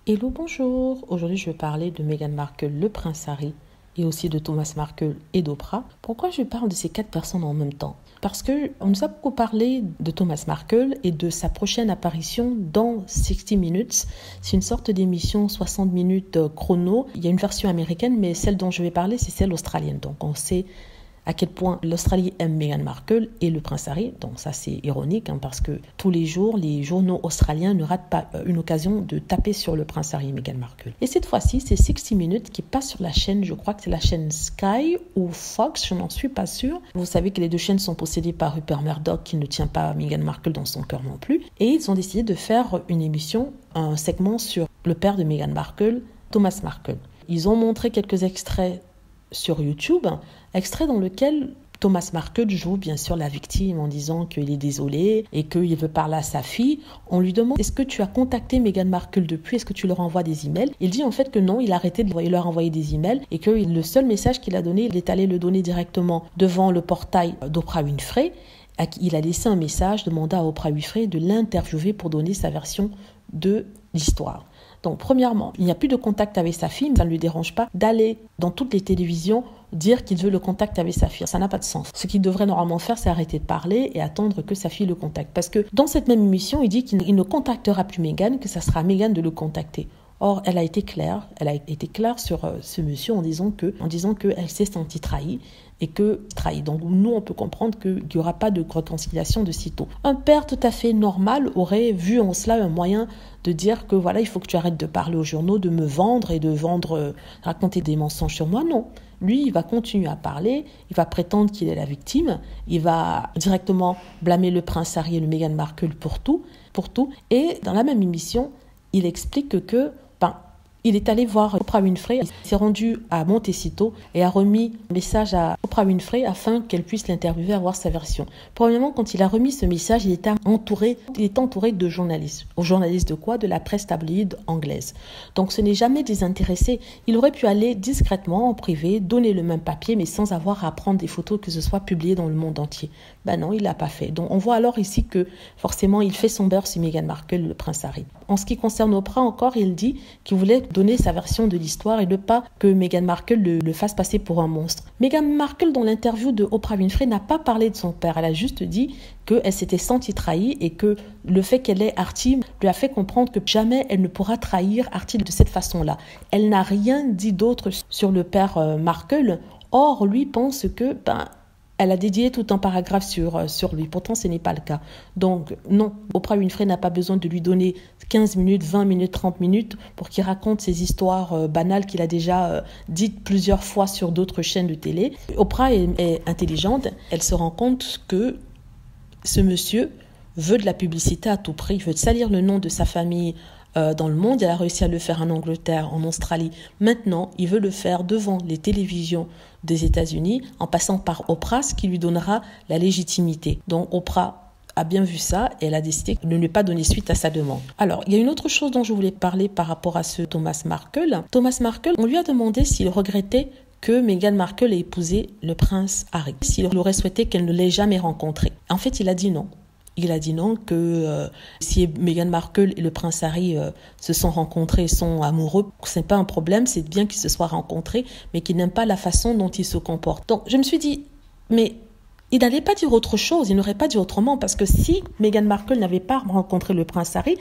Hello, bonjour. Aujourd'hui, je vais parler de Meghan Markle, le prince Harry, et aussi de Thomas Markle et d'Oprah. Pourquoi je parle de ces 4 personnes en même temps? Parce qu'on nous a beaucoup parlé de Thomas Markle et de sa prochaine apparition dans 60 Minutes. C'est une sorte d'émission 60 minutes chrono. Il y a une version américaine, mais celle dont je vais parler, c'est celle australienne. Donc, on sait à quel point l'Australie aime Meghan Markle et le prince Harry. Donc ça, c'est ironique, parce que tous les jours, les journaux australiens ne ratent pas une occasion de taper sur le prince Harry et Meghan Markle. Et cette fois-ci, c'est 60 Minutes qui passe sur la chaîne, je crois que c'est la chaîne Sky ou Fox, je n'en suis pas sûre. Vous savez que les deux chaînes sont possédées par Rupert Murdoch, qui ne tient pas Meghan Markle dans son cœur non plus. Et ils ont décidé de faire une émission, un segment sur le père de Meghan Markle, Thomas Markle. Ils ont montré quelques extraits sur YouTube, extrait dans lequel Thomas Markle joue bien sûr la victime en disant qu'il est désolé et qu'il veut parler à sa fille. On lui demande: est-ce que tu as contacté Meghan Markle depuis? Est-ce que tu leur envoies des emails? Il dit en fait que non, il a arrêté de leur envoyer des emails et que le seul message qu'il a donné, il est allé le donner directement devant le portail d'Oprah Winfrey. Il a laissé un message demandant à Oprah Winfrey de l'interviewer pour donner sa version de l'histoire. Donc, premièrement, il n'y a plus de contact avec sa fille, mais ça ne lui dérange pas d'aller dans toutes les télévisions dire qu'il veut le contact avec sa fille. Ça n'a pas de sens. Ce qu'il devrait normalement faire, c'est arrêter de parler et attendre que sa fille le contacte. Parce que dans cette même émission, il dit qu'il ne contactera plus Meghan, que ça sera à Meghan de le contacter. Or, elle a été claire sur ce monsieur en disant qu'elle s'est sentie trahie et que trahie. Donc, nous, on peut comprendre qu'il n'y aura pas de réconciliation de sitôt. Un père tout à fait normal aurait vu en cela un moyen de dire que voilà, il faut que tu arrêtes de parler aux journaux, de me vendre et de raconter des mensonges sur moi. Non. Lui, il va continuer à parler, il va prétendre qu'il est la victime, il va directement blâmer le prince Harry et le Meghan Markle pour tout. Et dans la même émission, il explique que il est allé voir Oprah Winfrey, il s'est rendu à Montecito et a remis un message à Oprah Winfrey afin qu'elle puisse l'interviewer, avoir sa version. Premièrement, quand il a remis ce message, il était entouré de journalistes. Aux journalistes de quoi? De la presse tabloïde anglaise. Donc ce n'est jamais désintéressé. Il aurait pu aller discrètement, en privé, donner le même papier, mais sans avoir à prendre des photos que ce soit publié dans le monde entier. Non, il l'a pas fait. Donc on voit alors ici que forcément il fait son beurre sur Meghan Markle, le prince Harry. En ce qui concerne Oprah encore, il dit qu'il voulait donner sa version de l'histoire et ne pas que Meghan Markle le fasse passer pour un monstre. Meghan Markle, dans l'interview de Oprah Winfrey, n'a pas parlé de son père. Elle a juste dit qu'elle s'était sentie trahie et que le fait qu'elle ait Archie lui a fait comprendre que jamais elle ne pourra trahir Archie de cette façon-là. Elle n'a rien dit d'autre sur le père Markle. Or, lui pense que elle a dédié tout un paragraphe sur lui. Pourtant, ce n'est pas le cas. Donc, non, Oprah Winfrey n'a pas besoin de lui donner 15 minutes, 20 minutes, 30 minutes pour qu'il raconte ces histoires banales qu'il a déjà dites plusieurs fois sur d'autres chaînes de télé. Oprah est intelligente. Elle se rend compte que ce monsieur veut de la publicité à tout prix. Il veut salir le nom de sa famille dans le monde. Elle a réussi à le faire en Angleterre, en Australie. Maintenant, il veut le faire devant les télévisions des États-Unis en passant par Oprah, ce qui lui donnera la légitimité. Donc Oprah a bien vu ça et elle a décidé de ne pas donner suite à sa demande. Alors, il y a une autre chose dont je voulais parler par rapport à ce Thomas Markle. Thomas Markle, on lui a demandé s'il regrettait que Meghan Markle ait épousé le prince Harry, s'il aurait souhaité qu'elle ne l'ait jamais rencontré. En fait, il a dit non. Il a dit non, que si Meghan Markle et le prince Harry se sont rencontrés, sont amoureux, ce n'est pas un problème, c'est bien qu'ils se soient rencontrés, mais qu'ils n'aiment pas la façon dont ils se comportent. Donc je me suis dit, mais il n'allait pas dire autre chose, il n'aurait pas dit autrement, parce que si Meghan Markle n'avait pas rencontré le prince Harry,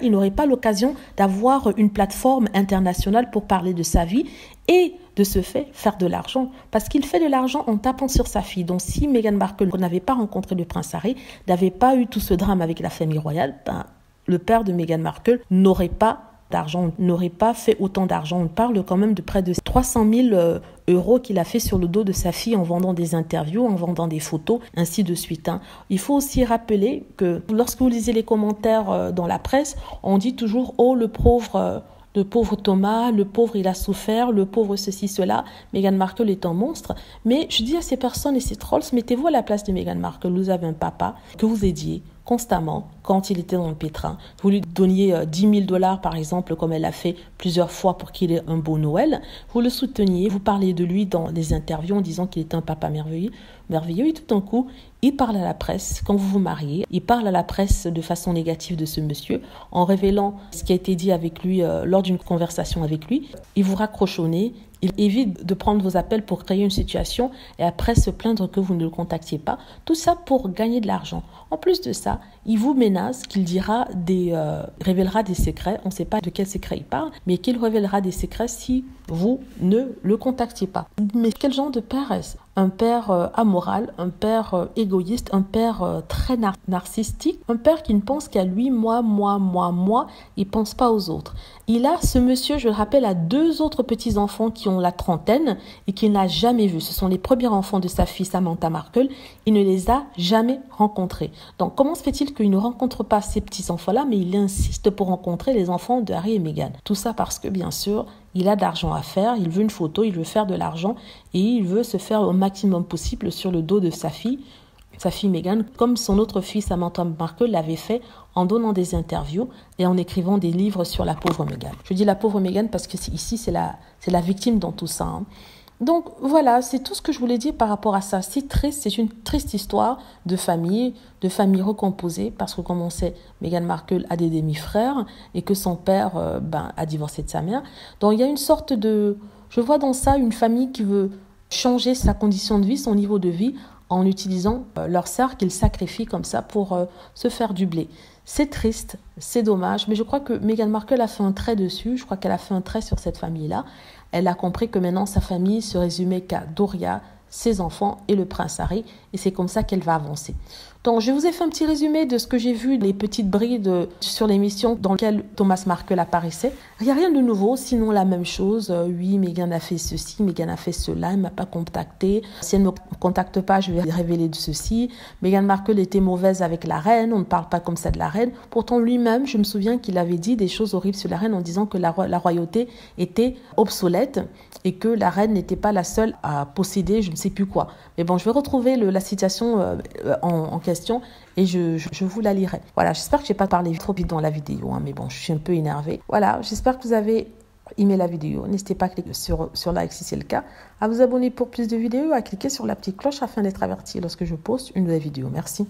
il n'aurait pas l'occasion d'avoir une plateforme internationale pour parler de sa vie et de ce fait faire de l'argent, parce qu'il fait de l'argent en tapant sur sa fille. Donc si Meghan Markle n'avait pas rencontré le prince Harry, n'avait pas eu tout ce drame avec la famille royale, le père de Meghan Markle n'aurait pas d'argent, n'aurait pas fait autant d'argent. On parle quand même de près de 300 000 euros qu'il a fait sur le dos de sa fille en vendant des interviews, en vendant des photos, ainsi de suite. Il faut aussi rappeler que lorsque vous lisez les commentaires dans la presse, on dit toujours « Oh, le pauvre Thomas, le pauvre il a souffert, le pauvre ceci, cela, Meghan Markle est un monstre ». Mais je dis à ces personnes et ces trolls, mettez-vous à la place de Meghan Markle. Vous avez un papa que vous aidiez constamment quand il était dans le pétrin. Vous lui donniez 10 000 $ par exemple, comme elle l'a fait plusieurs fois pour qu'il ait un beau Noël. Vous le souteniez, vous parliez de lui dans les interviews en disant qu'il était un papa merveilleux. merveilleux. Et tout d'un coup, il parle à la presse. Quand vous vous mariez, il parle à la presse de façon négative de ce monsieur en révélant ce qui a été dit avec lui lors d'une conversation avec lui. Il vous raccroche au nez. Il évite de prendre vos appels pour créer une situation et après se plaindre que vous ne le contactiez pas. Tout ça pour gagner de l'argent. En plus de ça, il vous menace qu'il révélera des secrets. On ne sait pas de quel secret il parle, mais qu'il révélera des secrets si vous ne le contactiez pas. Mais quel genre de père est-ce? Un père amoral, un père égoïste, un père très narcissique, un père qui ne pense qu'à lui, moi, il ne pense pas aux autres. Ce monsieur, je le rappelle, a 2 autres petits-enfants qui ont la trentaine et qu'il n'a jamais vus. Ce sont les premiers enfants de sa fille Samantha Markle. Il ne les a jamais rencontrés. Donc, comment se fait-il qu'il ne rencontre pas ces petits-enfants-là, mais il insiste pour rencontrer les enfants de Harry et Meghan? Tout ça parce que, bien sûr, il a d'argent à faire, il veut une photo, il veut faire de l'argent et il veut se faire au maximum possible sur le dos de sa fille Meghan, comme son autre fille Samantha Markle l'avait fait en donnant des interviews et en écrivant des livres sur la pauvre Meghan. Je dis la pauvre Meghan parce que ici, c'est la victime dans tout ça. Donc voilà, c'est tout ce que je voulais dire par rapport à ça. C'est triste, c'est une triste histoire de famille recomposée parce que comme on sait, Meghan Markle a des demi-frères et que son père a divorcé de sa mère. Donc il y a une sorte je vois dans ça une famille qui veut changer sa condition de vie, son niveau de vie en utilisant leur sœur qu'ils sacrifient comme ça pour se faire du blé. C'est triste, c'est dommage, mais je crois que Meghan Markle a fait un trait dessus, je crois qu'elle a fait un trait sur cette famille-là. Elle a compris que maintenant sa famille se résumait qu'à Doria, ses enfants et le prince Harry, et c'est comme ça qu'elle va avancer. Donc, je vous ai fait un petit résumé de ce que j'ai vu, les petites brides sur l'émission dans laquelle Thomas Markle apparaissait. Il n'y a rien de nouveau, sinon la même chose. Oui, Meghan a fait ceci, Meghan a fait cela, elle ne m'a pas contacté. Si elle ne me contacte pas, je vais révéler de ceci. Meghan Markle était mauvaise avec la reine, on ne parle pas comme ça de la reine. Pourtant, lui-même, je me souviens qu'il avait dit des choses horribles sur la reine en disant que la royauté était obsolète et que la reine n'était pas la seule à posséder je ne sais plus quoi. Mais bon, je vais retrouver la citation en question et je vous la lirai. Voilà, j'espère que je n'ai pas parlé trop vite dans la vidéo, mais bon, je suis un peu énervée. Voilà, j'espère que vous avez aimé la vidéo. N'hésitez pas à cliquer sur like si c'est le cas, à vous abonner pour plus de vidéos, à cliquer sur la petite cloche afin d'être averti lorsque je poste une nouvelle vidéo. Merci.